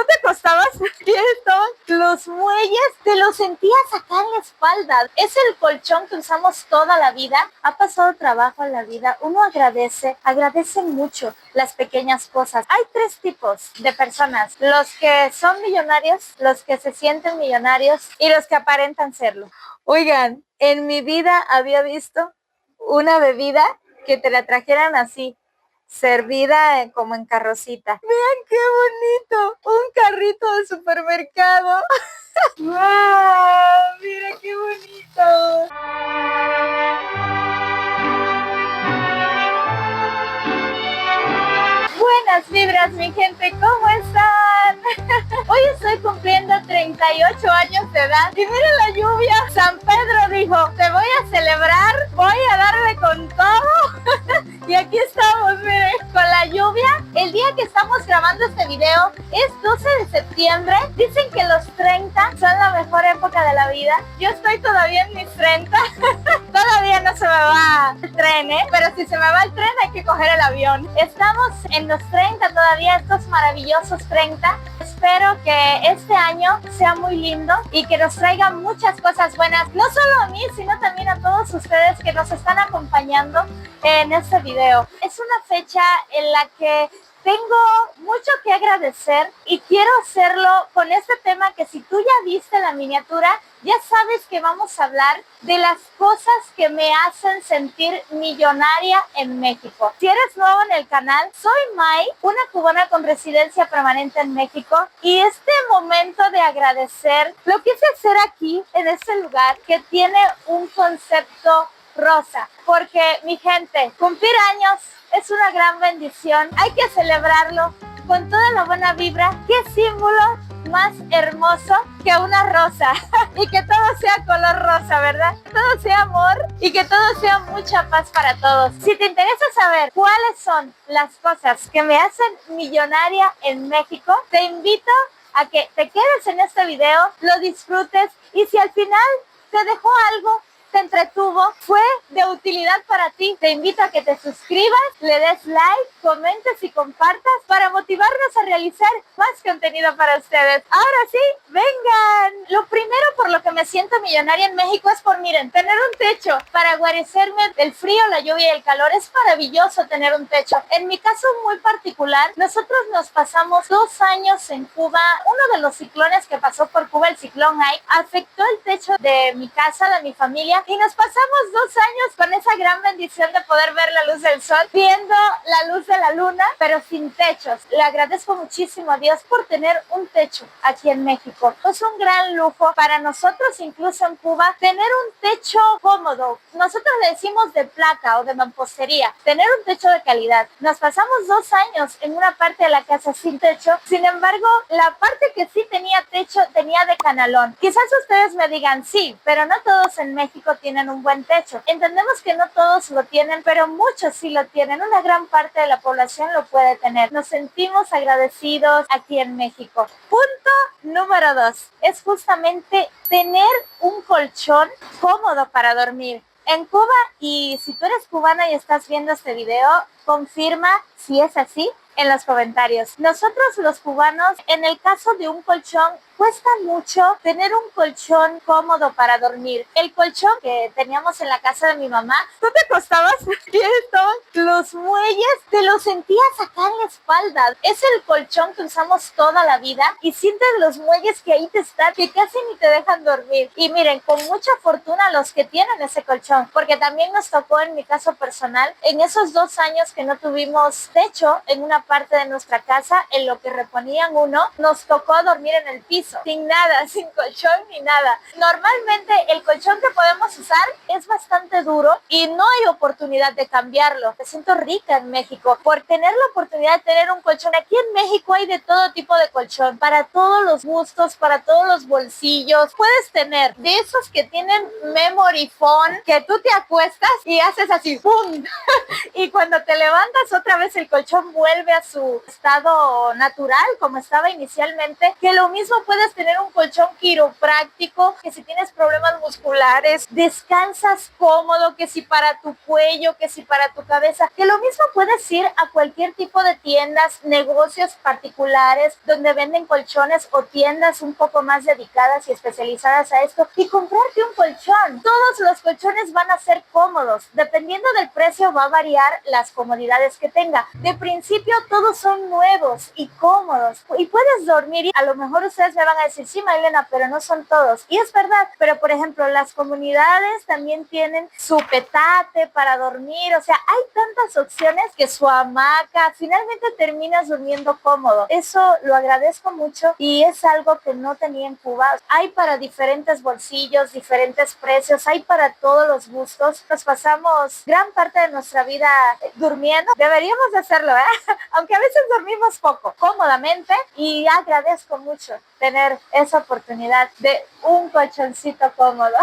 te acostabas y estaban los muelles, te los sentías acá en la espalda. Es el colchón que usamos toda la vida. Ha pasado trabajo en la vida. Uno agradece mucho las pequeñas cosas. Hay tres tipos de personas: los que son millonarios, los que se sienten millonarios y los que aparentan serlo. Oigan, en mi vida había visto una bebida que te la trajeran así, servida como en carrocita. Vean qué bonito, un carrito de supermercado. ¡Wow! Mira qué bonito. Buenas vibras, mi gente, ¿cómo están? Hoy estoy cumpliendo 38 años de edad y miren la lluvia. San Pedro dijo, te voy a celebrar, voy a darle con todo. Y aquí estamos, miren, con la lluvia. El día que estamos grabando este video es 12 de septiembre. Dicen que los 30 son la mejor época de la vida. Yo estoy todavía en mis 30. Todavía no se me va el tren, pero si se me va el tren hay que coger el avión. Estamos en los 30 todavía, estos maravillosos 30. Espero que este año sea muy lindo y que nos traiga muchas cosas buenas, no solo a mí, sino también a todos ustedes que nos están acompañando en este video. Es una fecha en la que tengo mucho que agradecer y quiero hacerlo con este tema que, si tú ya viste la miniatura, ya sabes que vamos a hablar de las cosas que me hacen sentir millonaria en México. Si eres nuevo en el canal, soy May, una cubana con residencia permanente en México, y este momento de agradecer lo quise hacer aquí, en este lugar que tiene un concepto rosa, porque, mi gente, cumplir años es una gran bendición. Hay que celebrarlo con toda la buena vibra. ¿Qué símbolo más hermoso que una rosa? Y que todo sea color rosa, ¿verdad? Todo sea amor y que todo sea mucha paz para todos. Si te interesa saber cuáles son las cosas que me hacen millonaria en México, te invito a que te quedes en este video, lo disfrutes, y si al final te dejó algo, te entretuvo, fue de utilidad para ti, te invito a que te suscribas, le des like, comentes y compartas para motivarnos a realizar más contenido para ustedes. Ahora sí, vengan. Lo primero por lo que me siento millonaria en México es por, miren, tener un techo para guarecerme del frío, la lluvia y el calor. Es maravilloso tener un techo. En mi caso muy particular, nosotros nos pasamos 2 años en Cuba. Uno de los ciclones que pasó por Cuba, el ciclón Ike, afectó el techo de mi casa, de mi familia, y nos pasamos 2 años con esa gran bendición de poder ver la luz del sol, viendo la luz de la luna, pero sin techos. Le agradezco muchísimo a Dios por tener un techo aquí en México. Es un gran lujo para nosotros, incluso en Cuba, tener un techo cómodo. Nosotros le decimos de placa o de mampostería, tener un techo de calidad. Nos pasamos 2 años en una parte de la casa sin techo. Sin embargo, la parte que sí tenía techo tenía de canalón. Quizás ustedes me digan, sí, pero no todos en México tienen un buen techo. Entendemos que no todos lo tienen, pero muchos sí lo tienen. Una gran parte de la población lo puede tener. Nos sentimos agradecidos aquí en México. Punto número 2 es justamente tener un colchón cómodo para dormir. En Cuba, y si tú eres cubana y estás viendo este video, confirma si es así en los comentarios. Nosotros los cubanos, en el caso de un colchón, cuesta mucho tener un colchón cómodo para dormir. El colchón que teníamos en la casa de mi mamá, tú te acostabas y estaban los muelles, te los sentías acá en la espalda. Es el colchón que usamos toda la vida y sientes los muelles que ahí te están, que casi ni te dejan dormir. Y miren, con mucha fortuna los que tienen ese colchón, porque también nos tocó, en mi caso personal, en esos 2 años que no tuvimos techo en una parte de nuestra casa, en lo que reponían uno, nos tocó dormir en el piso, sin nada, sin colchón ni nada. Normalmente el colchón que podemos usar es bastante duro y no hay oportunidad de cambiarlo. Me siento rica en México por tener la oportunidad de tener un colchón. Aquí en México hay de todo tipo de colchón, para todos los gustos, para todos los bolsillos. Puedes tener de esos que tienen memory foam, que tú te acuestas y haces así, ¡pum! Y cuando te levantas otra vez el colchón vuelve vuelve a su estado natural como estaba inicialmente, que lo mismo puedes tener un colchón quiropráctico, que si tienes problemas musculares, descansas cómodo, que si para tu cuello, que si para tu cabeza, que lo mismo puedes ir a cualquier tipo de tiendas, negocios particulares donde venden colchones o tiendas un poco más dedicadas y especializadas a esto y comprarte un colchón. Todos los colchones van a ser cómodos. Dependiendo del precio va a variar las comodidades que tenga. De principio todos son nuevos y cómodos y puedes dormir. Y a lo mejor ustedes me van a decir, sí, Maylena, pero no son todos. Y es verdad, pero por ejemplo, las comunidades también tienen su petate para dormir. O sea, hay tantas opciones que su hamaca, finalmente terminas durmiendo cómodo. Eso lo agradezco mucho y es algo que no tenía en Cuba. Hay para diferentes bolsillos, diferentes precios, hay para todos los gustos. Nos pasamos gran parte de nuestra vida durmiendo. Deberíamos de hacerlo, aunque a veces dormimos poco, cómodamente, y agradezco mucho tener esa oportunidad de un colchoncito cómodo.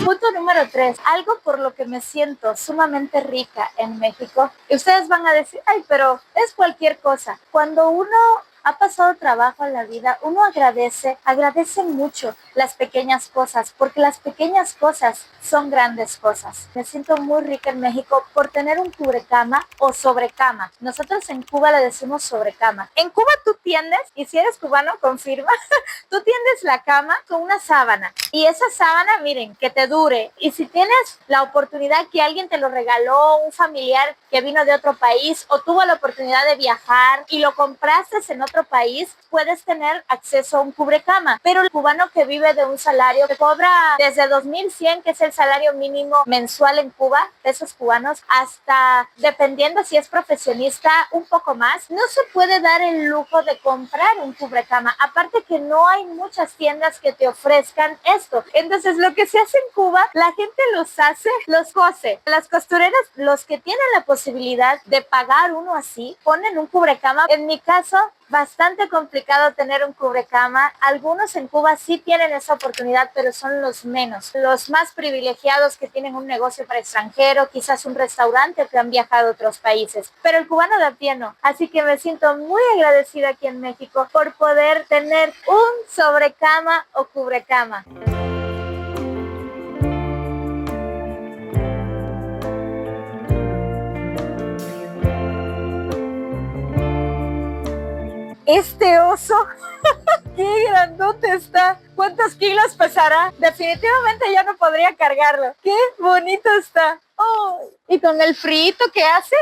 Punto número 3, algo por lo que me siento sumamente rica en México. Y ustedes van a decir, ay, pero es cualquier cosa. Cuando uno ha pasado trabajo en la vida, uno agradece mucho las pequeñas cosas, porque las pequeñas cosas son grandes cosas. Me siento muy rica en México por tener un cubrecama o sobrecama. Nosotros en Cuba le decimos sobrecama. En Cuba tú tiendes, y si eres cubano, confirma, tú tiendes la cama con una sábana. Y esa sábana, miren, que te dure. Y si tienes la oportunidad que alguien te lo regaló, un familiar que vino de otro país o tuvo la oportunidad de viajar y lo compraste en otro país, puedes tener acceso a un cubrecama. Pero el cubano que vive de un salario que cobra desde 2,100, que es el salario mínimo mensual en Cuba, pesos cubanos, hasta, dependiendo si es profesionista, un poco más, no se puede dar el lujo de comprar un cubrecama. Aparte que no hay muchas tiendas que te ofrezcan esto. Entonces, lo que se hace en Cuba, la gente los cose. Las costureras, los que tienen la posibilidad de pagar uno así, ponen un cubrecama. En mi caso, bastante complicado tener un cubrecama. Algunos en Cuba sí tienen esa oportunidad, pero son los menos. Los más privilegiados que tienen un negocio para extranjero, quizás un restaurante, que han viajado a otros países. Pero el cubano de a pie no. Así que me siento muy agradecida aquí en México por poder tener un sobrecama o cubrecama. Este oso, qué grandote está. ¿Cuántos kilos pesará? Definitivamente yo no podría cargarlo. Qué bonito está. Oh, y con el frito que hace,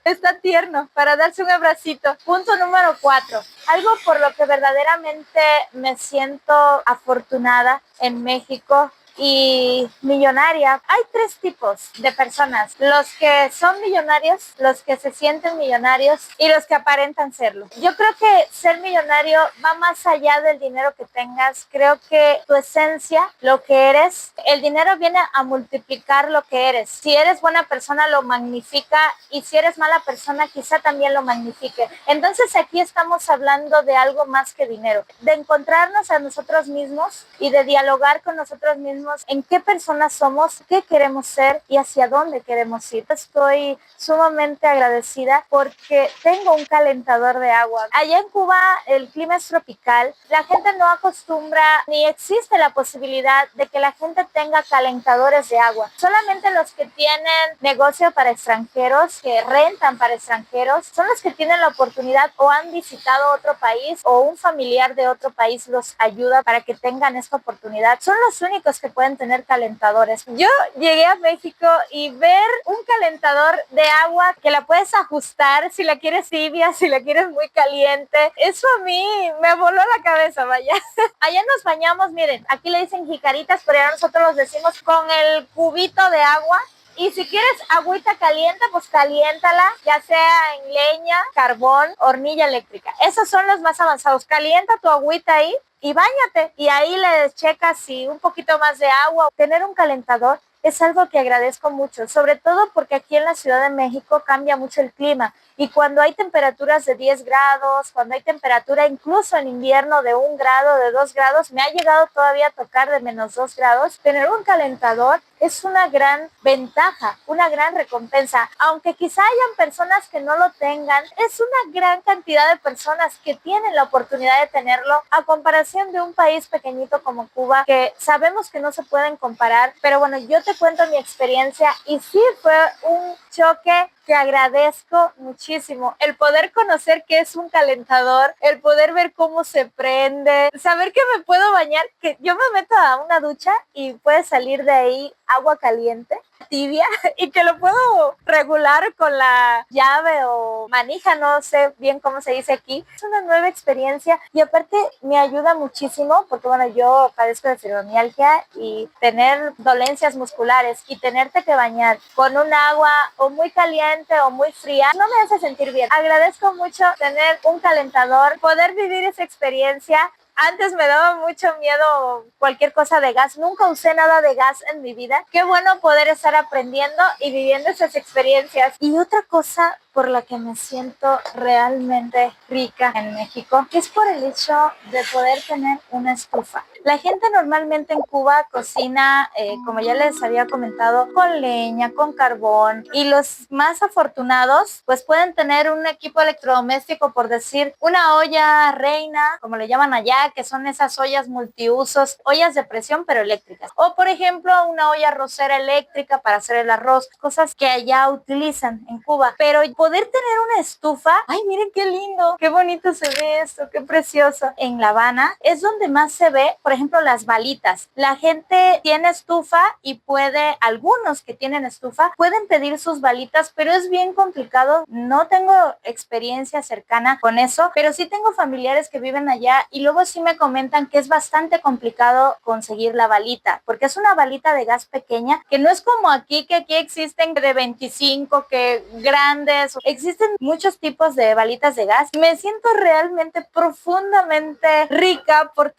está tierno para darse un abracito. Punto número 4. Algo por lo que verdaderamente me siento afortunada en México y millonaria. Hay 3 tipos de personas: los que son millonarios, los que se sienten millonarios y los que aparentan serlo. Yo creo que ser millonario va más allá del dinero que tengas. Creo que tu esencia, lo que eres, el dinero viene a multiplicar lo que eres. Si eres buena persona, lo magnifica, y si eres mala persona, quizá también lo magnifique. Entonces aquí estamos hablando de algo más que dinero, de encontrarnos a nosotros mismos y de dialogar con nosotros mismos en qué personas somos, qué queremos ser y hacia dónde queremos ir. Estoy sumamente agradecida porque tengo un calentador de agua. Allá en Cuba el clima es tropical, la gente no acostumbra ni existe la posibilidad de que la gente tenga calentadores de agua. Solamente los que tienen negocio para extranjeros, que rentan para extranjeros, son los que tienen la oportunidad o han visitado otro país o un familiar de otro país los ayuda para que tengan esta oportunidad. Son los únicos que pueden tener calentadores. Yo llegué a México y ver un calentador de agua que la puedes ajustar si la quieres tibia, si la quieres muy caliente, eso a mí me voló la cabeza, vaya. Allá nos bañamos, miren, aquí le dicen jicaritas, pero ya nosotros los decimos con el cubito de agua. Y si quieres agüita caliente, pues caliéntala, ya sea en leña, carbón, hornilla eléctrica. Esos son los más avanzados. Calienta tu agüita ahí y báñate. Y ahí le checas si un poquito más de agua. Tener un calentador es algo que agradezco mucho, sobre todo porque aquí en la Ciudad de México cambia mucho el clima Y cuando hay temperaturas de 10 grados, cuando hay temperatura incluso en invierno de 1 grado, de 2 grados, me ha llegado todavía a tocar de -2 grados, tener un calentador es una gran ventaja, una gran recompensa. Aunque quizá hayan personas que no lo tengan, es una gran cantidad de personas que tienen la oportunidad de tenerlo a comparación de un país pequeñito como Cuba, que sabemos que no se pueden comparar. Pero bueno, yo te cuento mi experiencia y sí fue un choque que agradezco muchísimo. El poder conocer qué es un calentador, el poder ver cómo se prende, saber que me puedo bañar, que yo me meto a una ducha y puede salir de ahí agua caliente, tibia, y que lo puedo regular con la llave o manija, no sé bien cómo se dice aquí. Es una nueva experiencia y aparte me ayuda muchísimo porque bueno, yo padezco de fibromialgia y tener dolencias musculares y tenerte que bañar con un agua o muy caliente o muy fría no me hace sentir bien. Agradezco mucho tener un calentador, poder vivir esa experiencia. Antes me daba mucho miedo cualquier cosa de gas. Nunca usé nada de gas en mi vida. Qué bueno poder estar aprendiendo y viviendo esas experiencias. Y otra cosa por la que me siento realmente rica en México es por el hecho de poder tener una estufa. La gente normalmente en Cuba cocina, como ya les había comentado, con leña, con carbón, y los más afortunados pues pueden tener un equipo electrodoméstico, por decir, una olla reina, como le llaman allá, que son esas ollas multiusos, ollas de presión pero eléctricas. O por ejemplo una olla arrocera eléctrica para hacer el arroz, cosas que allá utilizan en Cuba. Pero poder tener una estufa, ay miren qué lindo, qué bonito se ve esto, qué precioso. En La Habana es donde más se ve, por ejemplo, las balitas. La gente tiene estufa y puede, algunos que tienen estufa, pueden pedir sus balitas, pero es bien complicado. No tengo experiencia cercana con eso, pero sí tengo familiares que viven allá y luego sí me comentan que es bastante complicado conseguir la balita, porque es una balita de gas pequeña, que no es como aquí, que aquí existen de 25, que grandes. Existen muchos tipos de balitas de gas. Me siento realmente profundamente rica por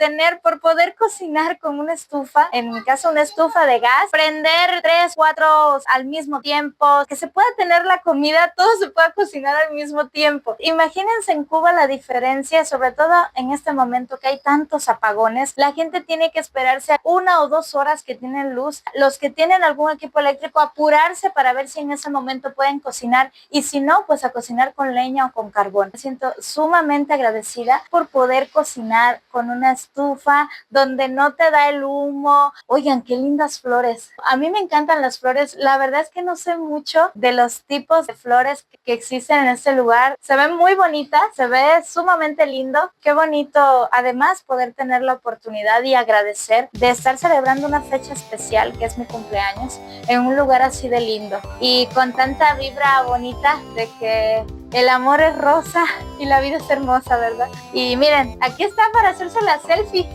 poder cocinar con una estufa, en mi caso una estufa de gas, prender 3, 4 al mismo tiempo, que se pueda tener la comida, todo se pueda cocinar al mismo tiempo. Imagínense en Cuba la diferencia, sobre todo en este momento que hay tantos apagones, la gente tiene que esperarse 1 o 2 horas que tienen luz, los que tienen algún equipo eléctrico apurarse para ver si en ese momento pueden cocinar, y si no, pues a cocinar con leña o con carbón. Me siento sumamente agradecida por poder cocinar con una estufa donde no te da el humo. Oigan, qué lindas flores. A mí me encantan las flores. La verdad es que no sé mucho de los tipos de flores que existen en este lugar. Se ven muy bonitas, se ve sumamente lindo. Qué bonito, además, poder tener la oportunidad y agradecer de estar celebrando una fecha especial, que es mi cumpleaños, en un lugar así de lindo y con tanta vibra bonita de que el amor es rosa y la vida es hermosa, ¿verdad? Y miren, aquí está para hacerse la selfie.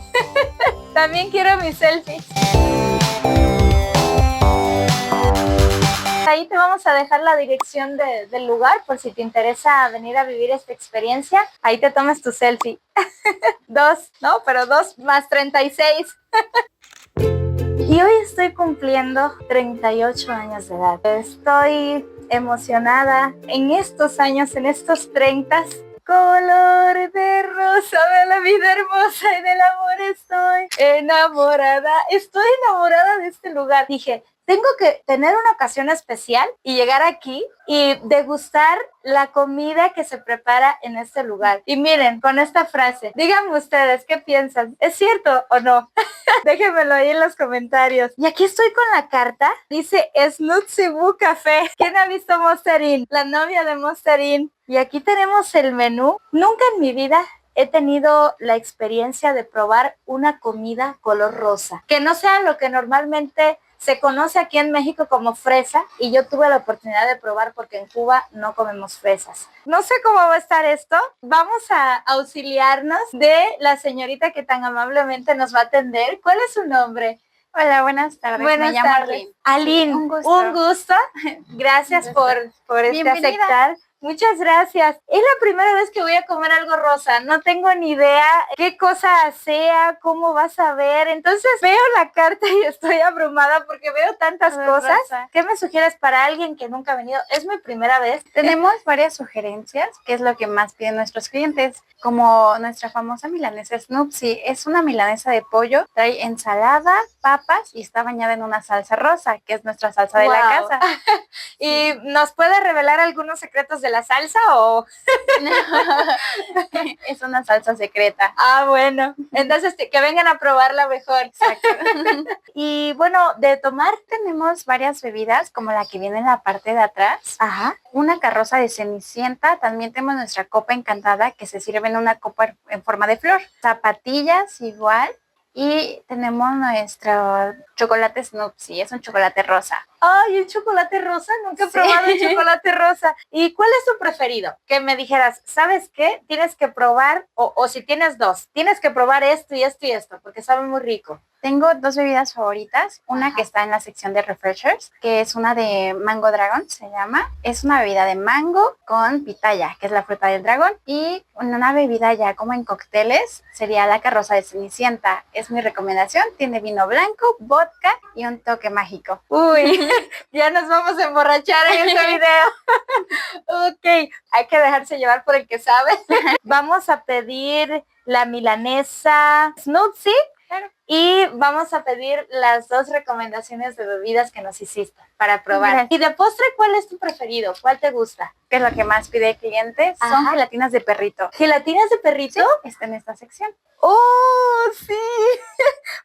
También quiero mi selfie. Ahí te vamos a dejar la dirección del lugar por si te interesa venir a vivir esta experiencia. Ahí te tomes tu selfie. 2, no, pero 2 más 36. Y hoy estoy cumpliendo 38 años de edad. Estoy emocionada en estos años, en estos 30. Color de rosa de la vida hermosa y del amor estoy enamorada. Estoy enamorada de este lugar. Dije, tengo que tener una ocasión especial y llegar aquí y degustar la comida que se prepara en este lugar. Y miren, con esta frase, díganme ustedes, ¿qué piensan? ¿Es cierto o no? Déjenmelo ahí en los comentarios. Y aquí estoy con la carta. Dice Snutzibu Café. ¿Quién ha visto Monster Inc? La novia de Monster Inc. Y aquí tenemos el menú. Nunca en mi vida he tenido la experiencia de probar una comida color rosa, que no sea lo que normalmente se conoce aquí en México como fresa, y yo tuve la oportunidad de probar porque en Cuba no comemos fresas. No sé cómo va a estar esto. Vamos a auxiliarnos de la señorita que tan amablemente nos va a atender. ¿Cuál es su nombre? Hola, buenas tardes. Buenas Me llamo tardes. Aline. Aline, un gusto. Gracias por aceptar. Muchas gracias. Es la primera vez que voy a comer algo rosa. No tengo ni idea qué cosa sea, cómo vas a ver. Entonces veo la carta y estoy abrumada porque veo tantas cosas. Rosa. ¿Qué me sugieres para alguien que nunca ha venido? Es mi primera vez. Tenemos varias sugerencias, que es lo que más piden nuestros clientes, como nuestra famosa milanesa Snoopsy. Es una milanesa de pollo, trae ensalada, papas y está bañada en una salsa rosa, que es nuestra salsa de la Wow. casa. ¿Y nos puede revelar algunos secretos de la salsa o...? Es una salsa secreta. Ah, bueno. Entonces que vengan a probarla mejor. Exacto. Y bueno, de tomar. Tenemos varias bebidas, como la que viene en la parte de atrás. Ajá. Una carroza de Cenicienta. También tenemos nuestra copa encantada, que se sirve en una copa en forma de flor. Zapatillas igual. Y tenemos nuestro chocolate Snoopsy, es un chocolate rosa. Ay, el chocolate rosa, nunca he probado el chocolate rosa. ¿Y cuál es tu preferido? Que me dijeras, ¿sabes qué? Tienes que probar, o si tienes dos, tienes que probar esto y esto y esto, porque sabe muy rico. Tengo dos bebidas favoritas, una Ajá. que está en la sección de refreshers, que es una de Mango Dragon, se llama. Es una bebida de mango con pitaya, que es la fruta del dragón. Y una bebida ya como en cócteles sería la carroza de Cenicienta. Es mi recomendación, tiene vino blanco, vodka y un toque mágico. Uy, ya nos vamos a emborrachar en este video. Ok, hay que dejarse llevar por el que sabe. Vamos a pedir la milanesa Snoopsy. Claro. Y vamos a pedir las dos recomendaciones de bebidas que nos hiciste para probar. Gracias. Y de postre, ¿cuál es tu preferido? ¿Cuál te gusta? Que es lo que más pide el cliente, son Ajá. gelatinas de perrito. ¿Gelatinas de perrito? Está en esta sección. ¡Oh, sí!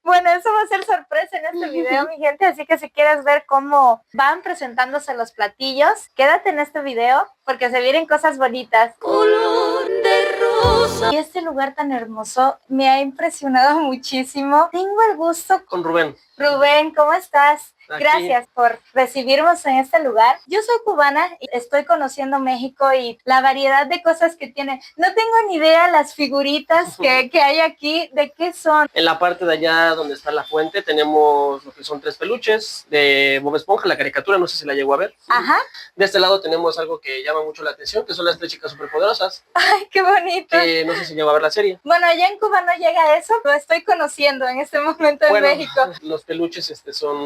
Bueno, eso va a ser sorpresa en este video, mi gente, así que si quieres ver cómo van presentándose los platillos, quédate en este video porque se vienen cosas bonitas. Color de rosa. Y este lugar tan hermoso me ha impresionado muchísimo. Tengo el gusto Con Rubén. Rubén, ¿cómo estás? Aquí. Gracias por recibirnos en este lugar. Yo soy cubana y estoy conociendo México y la variedad de cosas que tiene. No tengo ni idea las figuritas que hay aquí, ¿de qué son? En la parte de allá donde está la fuente tenemos lo que son 3 peluches de Bob Esponja, la caricatura, no sé si la llegó a ver. Ajá. De este lado tenemos algo que llama mucho la atención, que son las 3 chicas superpoderosas, Ay, qué bonito. que no sé si llegó a ver la serie. Bueno, allá en Cuba no llega eso, lo estoy conociendo en este momento en Bueno, México. los peluches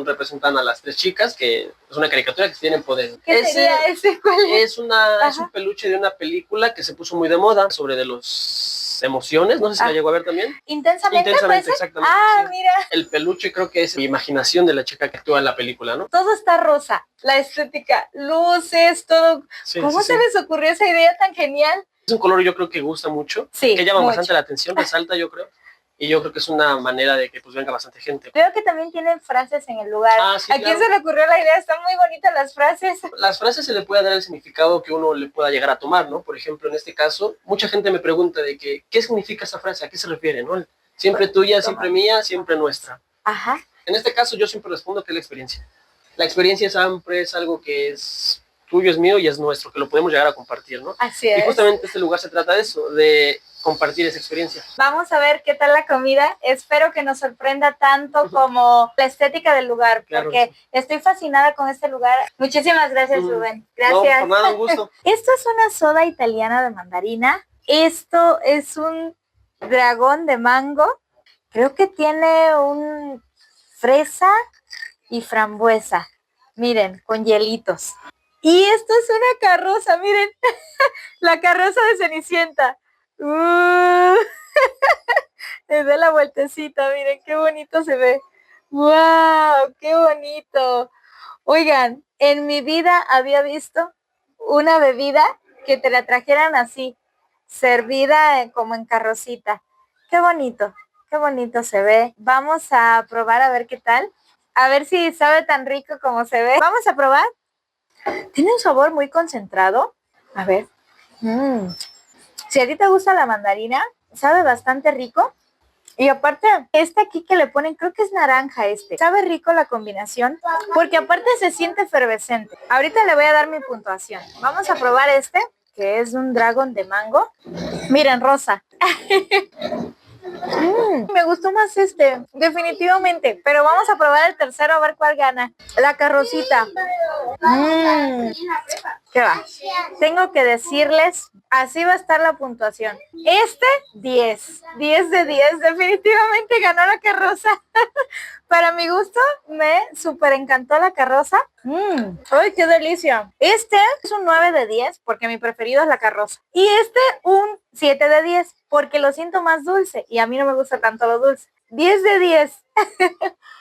representan a las 3 chicas, que es una caricatura que tienen poder. ¿Qué sería ese? ¿Cuál es? Es un peluche de una película que se puso muy de moda sobre de los emociones, no sé si la llegó a ver también. Intensamente, Intensamente, ¿puede ser? exactamente. Ah, Sí. mira. El peluche creo que es la imaginación de la chica que actúa en la película, ¿no? Todo está rosa, la estética, luces, todo. Sí, ¿Cómo sí, se sí. les ocurrió esa idea tan genial? Es un color yo creo que gusta mucho, Sí, que llama mucho. bastante la atención, resalta yo creo, y yo creo que es una manera de que pues venga bastante gente. Veo que también tienen frases en el lugar. Ah, sí, ¿A quién claro. se le ocurrió la idea? Están muy bonitas las frases. Las frases se le puede dar el significado que uno le pueda llegar a tomar, ¿no? Por ejemplo, en este caso, mucha gente me pregunta de que, ¿qué significa esa frase? ¿A qué se refiere, no? Siempre tuya, siempre mía, siempre nuestra. Ajá. En este caso yo siempre respondo que es la experiencia. La experiencia siempre es algo que es tuyo, es mío y es nuestro, que lo podemos llegar a compartir, ¿no? Así Y es. justamente este lugar se trata de eso, de compartir esa experiencia. Vamos a ver qué tal la comida. Espero que nos sorprenda tanto como la estética del lugar, Claro porque que sí. estoy fascinada con este lugar. Muchísimas gracias, Rubén. No, Gracias. por nada, un gusto. Esto es una soda italiana de mandarina. Esto es un dragón de mango. Creo que tiene un fresa y frambuesa. Miren, con hielitos. Y esto es una carroza, miren. La carroza de Cenicienta. Le da la vueltecita, miren qué bonito se ve. ¡Wow! ¡Qué bonito! Oigan, en mi vida había visto una bebida que te la trajeran así, servida como en carrocita. Qué bonito se ve. Vamos a probar a ver qué tal. A ver si sabe tan rico como se ve. Vamos a probar. Tiene un sabor muy concentrado. A ver. Si a ti te gusta la mandarina, sabe bastante rico. Y aparte, este aquí que le ponen, creo que es naranja este. Sabe rico la combinación, porque aparte se siente efervescente. Ahorita le voy a dar mi puntuación. Vamos a probar este, que es un dragón de mango. Miren, rosa. Me gustó más este, definitivamente. Pero vamos a probar el tercero a ver cuál gana. La carrocita. ¿Qué va? Tengo que decirles, así va a estar la puntuación. 10. 10 de 10. Definitivamente ganó la carroza. Para mi gusto, me súper encantó la carroza. ¡Ay, qué delicia! Este es un 9 de 10 porque mi preferido es la carroza. Y este un 7 de 10 porque lo siento más dulce y a mí no me gusta tanto lo dulce. 10 de 10.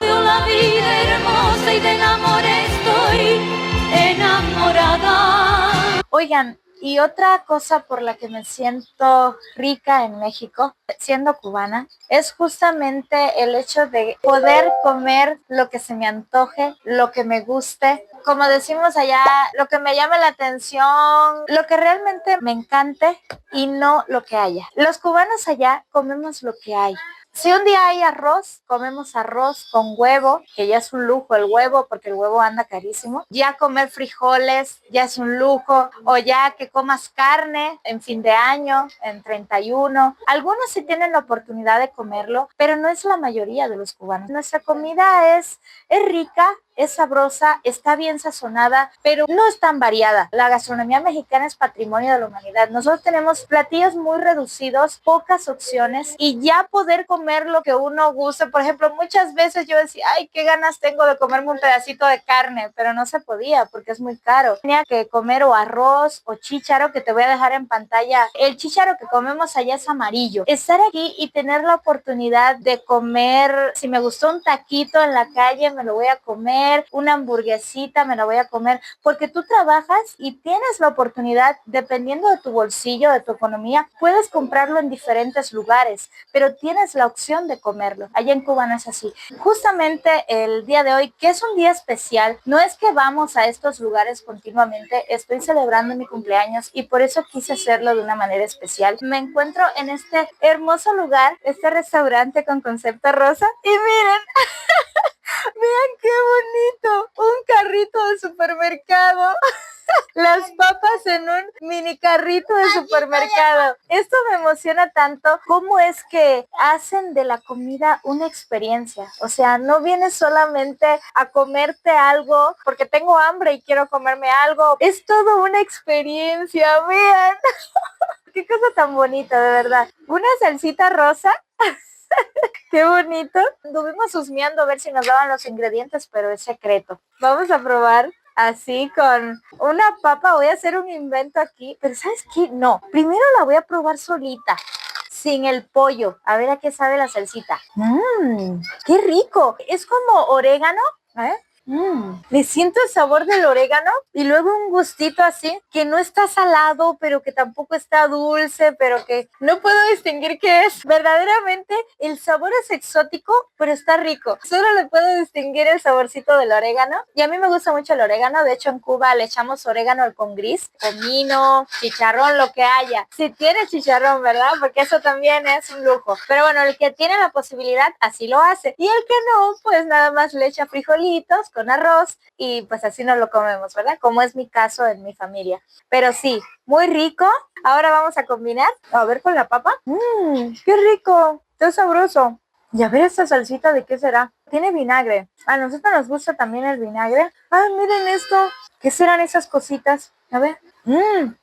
La vida hermosa y del amor estoy enamorada. Oigan, y otra cosa por la que me siento rica en México, siendo cubana, es justamente el hecho de poder comer lo que se me antoje, lo que me guste. Como decimos allá, lo que me llame la atención, lo que realmente me encante y no lo que haya. Los cubanos allá comemos lo que hay. Si un día hay arroz, comemos arroz con huevo, que ya es un lujo el huevo, porque el huevo anda carísimo. Ya comer frijoles ya es un lujo, o ya que comas carne en fin de año, en 31. Algunos sí tienen la oportunidad de comerlo, pero no es la mayoría de los cubanos. Nuestra comida es rica, es sabrosa, está bien sazonada, pero no es tan variada. La gastronomía mexicana es patrimonio de la humanidad. Nosotros tenemos platillos muy reducidos, pocas opciones y ya poder comer lo que uno guste. Por ejemplo, muchas veces yo decía, ay, qué ganas tengo de comerme un pedacito de carne, pero no se podía porque es muy caro. Tenía que comer o arroz o chícharo, que te voy a dejar en pantalla. El chícharo que comemos allá es amarillo. Estar aquí y tener la oportunidad de comer, si me gustó un taquito en la calle, me lo voy a comer, una hamburguesita, me la voy a comer, porque tú trabajas y tienes la oportunidad, dependiendo de tu bolsillo, de tu economía, puedes comprarlo en diferentes lugares, pero tienes la opción de comerlo. Allá en Cuba no es así. Justamente el día de hoy, que es un día especial, no es que vamos a estos lugares continuamente, estoy celebrando mi cumpleaños y por eso quise hacerlo de una manera especial. Me encuentro en este hermoso lugar, este restaurante con concepto rosa, y miren, vean qué bonito, un carrito de supermercado. Las papas en un mini carrito de supermercado. Esto me emociona tanto. ¿Cómo es que hacen de la comida una experiencia? O sea, no vienes solamente a comerte algo porque tengo hambre y quiero comerme algo. Es todo una experiencia, vean. Qué cosa tan bonita, de verdad. Una salsita rosa. Qué bonito. Estuvimos husmeando a ver si nos daban los ingredientes, pero es secreto. Vamos a probar así con una papa. Voy a hacer un invento aquí, pero ¿sabes qué? No, primero la voy a probar solita, sin el pollo. A ver a qué sabe la salsita. ¡Qué rico! Es como orégano, ¿eh? Le siento el sabor del orégano y luego un gustito así que no está salado, pero que tampoco está dulce, pero que no puedo distinguir qué es. Verdaderamente el sabor es exótico, pero está rico. Solo le puedo distinguir el saborcito del orégano y a mí me gusta mucho el orégano. De hecho, en Cuba le echamos orégano al con gris, comino, chicharrón, lo que haya. Si tiene chicharrón, ¿verdad? Porque eso también es un lujo. Pero bueno, el que tiene la posibilidad así lo hace y el que no, pues nada más le echa frijolitos con arroz y pues así nos lo comemos, ¿verdad? Como es mi caso en mi familia. Pero sí, muy rico. Ahora vamos a combinar, a ver con la papa. ¡Qué rico! ¡Qué sabroso! Y a ver esta salsita, ¿de qué será? Tiene vinagre. A nosotros nos gusta también el vinagre. ¡Ay, miren esto! ¿Qué serán esas cositas? A ver.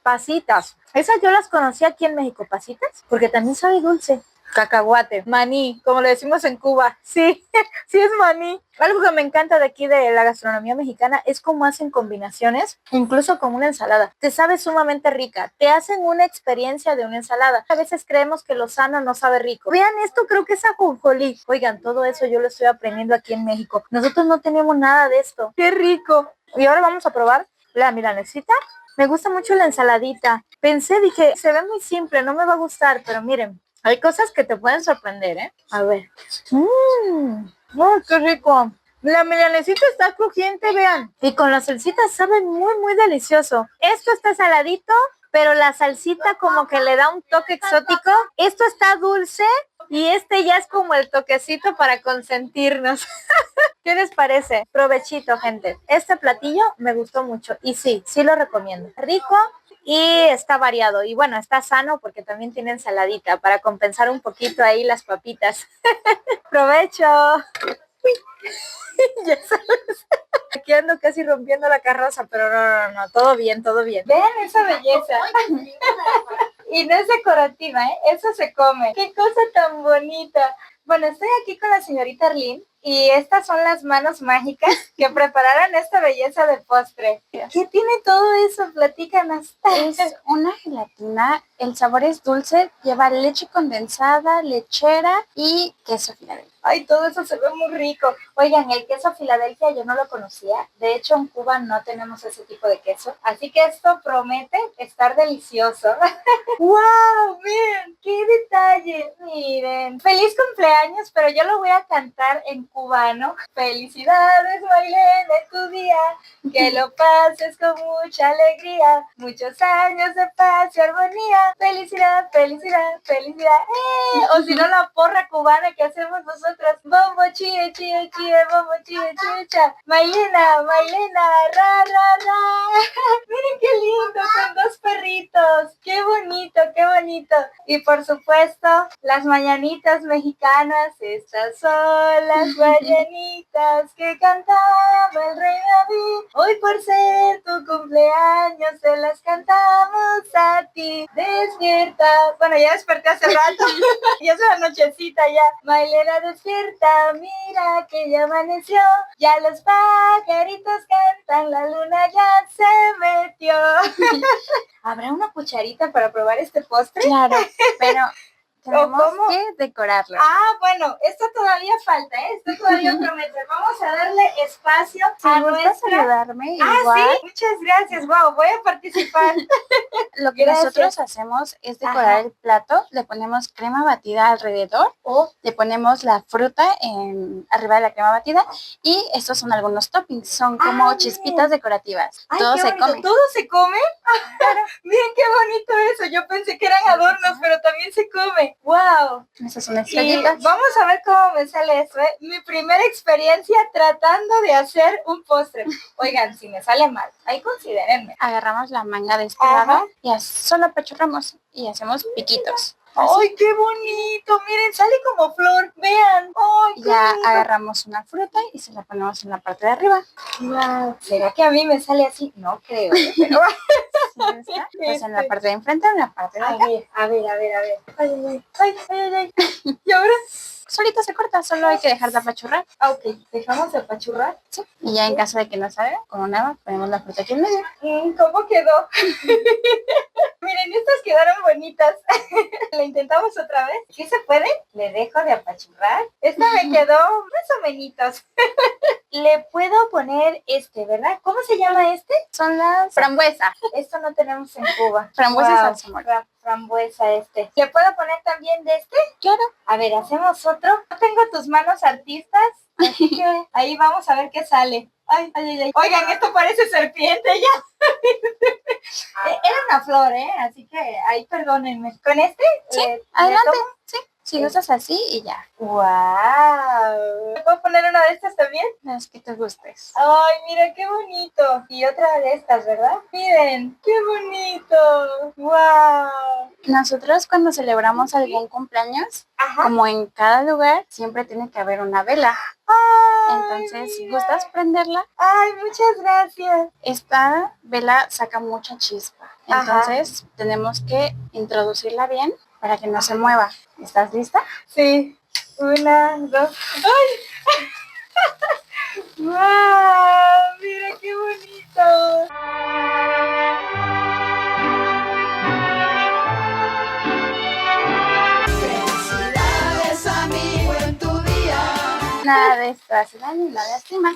Pasitas. Esas yo las conocí aquí en México, pasitas, porque también sabe dulce. Cacahuate, maní, como le decimos en Cuba. Sí, sí es maní. Algo que me encanta de aquí de la gastronomía mexicana es cómo hacen combinaciones, incluso con una ensalada. Te sabe sumamente rica. Te hacen una experiencia de una ensalada. A veces creemos que lo sano no sabe rico. Vean esto, creo que es ajonjolí. Oigan, todo eso yo lo estoy aprendiendo aquí en México. Nosotros no tenemos nada de esto. ¡Qué rico! Y ahora vamos a probar la milanesita. Me gusta mucho la ensaladita. Dije, se ve muy simple, no me va a gustar, pero miren. Hay cosas que te pueden sorprender, ¿eh? A ver. ¡Qué rico! La milanesita está crujiente, vean. Y con la salsita sabe muy, muy delicioso. Esto está saladito, pero la salsita como que le da un toque exótico. Esto está dulce y este ya es como el toquecito para consentirnos. ¿Qué les parece? Provechito, gente. Este platillo me gustó mucho y sí, sí lo recomiendo. Rico. Y está variado y bueno, está sano porque también tiene ensaladita para compensar un poquito ahí las papitas. ¡Provecho! Ya sabes. Aquí volteando, casi rompiendo la carroza, pero no, todo bien, todo bien. Vean esa belleza. Y no es decorativa, ¿eh? Eso se come. ¡Qué cosa tan bonita! Bueno, estoy aquí con la señorita Arlene y estas son las manos mágicas que prepararon esta belleza de postre. ¿Qué tiene todo eso? Platícanos. Es una gelatina, el sabor es dulce, lleva leche condensada, lechera y queso Filadelfia. Ay, todo eso se ve muy rico. Oigan, el queso Filadelfia yo no lo conocía. De hecho, en Cuba no tenemos ese tipo de queso. Así que esto promete estar delicioso. ¡Wow! Miren, qué detalle. Miren. Feliz cumpleaños, pero yo lo voy a cantar en cubano. Felicidades, Maylene, en tu día. Que lo pases con mucha alegría. Muchos años de paz y armonía. Felicidad, felicidad, felicidad. O si no, la porra cubana que hacemos nosotros. Bombo, chie, chie, chie, bombo, chie, chie, cha. Maylena, Maylena, ra, ra, ra. Miren qué lindo, con dos perritos. Qué bonito, qué bonito. Y por supuesto, las mañanitas mexicanas. Estas son las mañanitas que cantaba el rey David. Hoy por ser tu cumpleaños, se las cantamos a ti. Despierta. Bueno, ya desperté hace rato. Ya es la nochecita ya. Maylena, despierta, mira que ya amaneció. Ya los pajaritos cantan, la luna ya se metió. ¿Habrá una cucharita para probar este postre? Claro, pero tenemos ¿Cómo? que decorarlo. Ah, bueno, esto todavía falta, ¿eh? Esto todavía promete. Vamos a darle espacio Si a gustas nuestra... ayudarme, Ah, igual, sí, muchas gracias. Wow, voy a participar. lo que Gracias. nosotros hacemos es decorar Ajá. el plato, le ponemos crema batida alrededor, Oh, le ponemos la fruta arriba de la crema batida y estos son algunos toppings, son como Ah, chispitas decorativas. ay, Todo qué se bonito. come. ¿Todo se come? Miren qué bonito eso. Yo pensé que eran adornos, pero también se come. Wow. Esas son Y estrellitas. vamos a ver cómo me sale eso, ¿eh? Mi primera experiencia tratando de hacer un postre. Oigan, si me sale mal, ahí considérenme. Agarramos la manga de este Ajá. lado y solo apachurramos y hacemos piquitos. Así. ¡Ay, qué bonito! Miren, sale como flor. Vean. ¡Ay, qué Ya lindo! agarramos una fruta y se la ponemos en la parte de arriba. Wow. ¿Será que a mí me sale así? No creo, ¿eh? Pero... ¿Sí está? Pues en la parte de enfrente o en la parte de A acá. ver, a ver, a ver, a ver. Ay, ay, ay, ay, ay, ay. ¿Y ahora? Solito se corta, solo hay que dejar de apachurrar. Ah, ok. Dejamos de apachurrar. Sí. Y ya en caso de que no salga, con una ponemos la fruta aquí en medio. ¿Cómo quedó? Miren, estas quedaron bonitas. ¿La intentamos otra vez? ¿Sí se puede? Le dejo de apachurrar. Esta me quedó más o menos. Le puedo poner ¿verdad? ¿Cómo se llama este? Son las frambuesas. Esto no tenemos en Cuba. Frambuesas Wow, al zamora. frambuesa ¿Le puedo poner también de este? Claro. A ver, hacemos otro. No tengo tus manos artistas, así que ahí vamos a ver qué sale. Ay, ay, ay, ay. Oigan, esto parece serpiente ya. Era una flor, ¿eh? Así que ahí perdónenme. ¿Con este? Sí, ¿Le adelante. tomo? Sí. Si usas así y ya. ¡Wow! ¿Me puedo poner una de estas también? Las que te gustes. Ay, mira qué bonito. Y otra de estas, ¿verdad? Miren, qué bonito. ¡Wow! Nosotros cuando celebramos algún cumpleaños, Ajá. como en cada lugar, siempre tiene que haber una vela. Ay, Entonces, si mira. gustas prenderla, Ay, muchas gracias. esta vela saca mucha chispa. Ajá. Entonces, tenemos que introducirla bien para que no se mueva. ¿Estás lista? Sí. 1, 2. ¡Ay! ¡Wow! ¡Mira qué bonito! Felicidades, amigo, en tu día. Nada de esto hace daño y la lastima.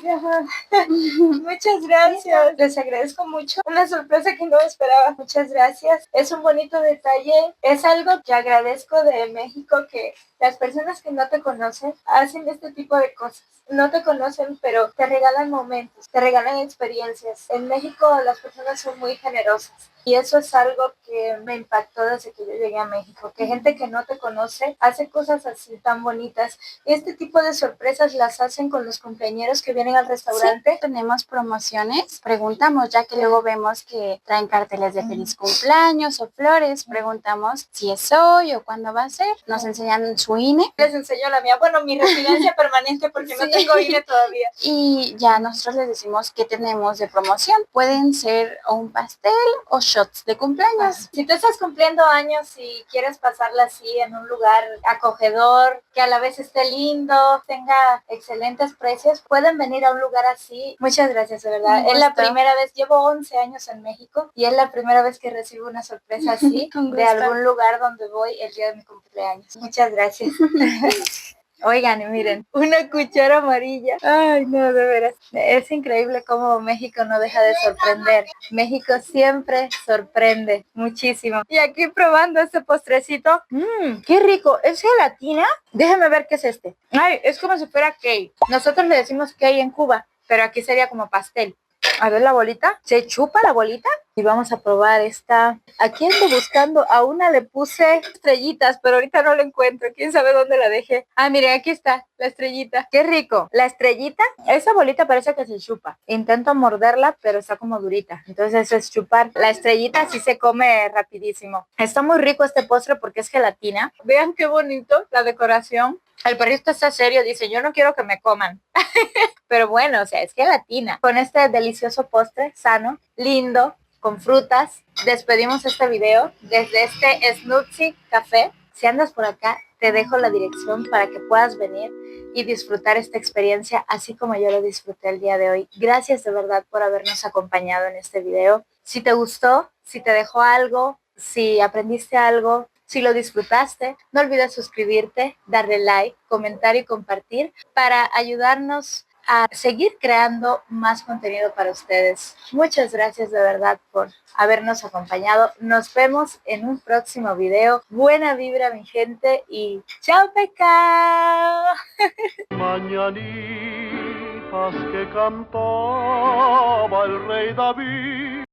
Muchas gracias. Les agradezco mucho. Una sorpresa que no esperaba. Muchas gracias. Es un bonito detalle. Es algo que agradezco de México, que las personas que no te conocen hacen este tipo de cosas. No te conocen, pero te regalan momentos, te regalan experiencias. En México las personas son muy generosas. Y eso es algo que me impactó desde que yo llegué a México, que gente que no te conoce hace cosas así tan bonitas. Este tipo de sorpresas las hacen con los compañeros que vienen al restaurante. Sí, tenemos promociones, preguntamos, ya que luego vemos que traen carteles de feliz cumpleaños o flores, preguntamos si es hoy o cuándo va a ser, nos enseñan su INE. Les enseño la mía, bueno, mi residencia permanente porque no tengo INE todavía. Y ya nosotros les decimos qué tenemos de promoción. Pueden ser o un pastel o shots de cumpleaños. Si tú estás cumpliendo años y quieres pasarla así en un lugar acogedor, que a la vez esté lindo, tenga excelentes precios, pueden venir a un lugar así. Muchas gracias, de verdad. Es la primera vez, llevo 11 años en México y es la primera vez que recibo una sorpresa así de algún lugar donde voy el día de mi cumpleaños. Muchas gracias. Oigan, y miren, una cuchara amarilla. Ay, no, de veras. Es increíble cómo México no deja de sorprender. México siempre sorprende muchísimo. Y aquí probando este postrecito. ¡Qué rico! ¿Es gelatina? Déjenme ver qué es este. Ay, es como si fuera cake. Nosotros le decimos cake en Cuba, pero aquí sería como pastel. A ver la bolita, se chupa la bolita y vamos a probar esta. Aquí ando buscando, a una le puse estrellitas, pero ahorita no la encuentro, quién sabe dónde la dejé. Ah, miren, aquí está la estrellita, qué rico. La estrellita, esa bolita parece que se chupa. Intento morderla, pero está como durita, entonces eso es chupar. La estrellita sí se come rapidísimo. Está muy rico este postre porque es gelatina. Vean qué bonito la decoración. El perrito está serio, dice, yo no quiero que me coman. Pero bueno, o sea, es gelatina. Con este delicioso postre, sano, lindo, con frutas, despedimos este video desde este Snoozy Café. Si andas por acá, te dejo la dirección para que puedas venir y disfrutar esta experiencia así como yo lo disfruté el día de hoy. Gracias de verdad por habernos acompañado en este video. Si te gustó, si te dejó algo, si aprendiste algo, si lo disfrutaste, no olvides suscribirte, darle like, comentar y compartir para ayudarnos a seguir creando más contenido para ustedes. Muchas gracias de verdad por habernos acompañado. Nos vemos en un próximo video. Buena vibra, mi gente, y ¡chao, pecado! Mañanitas que cantaba el rey David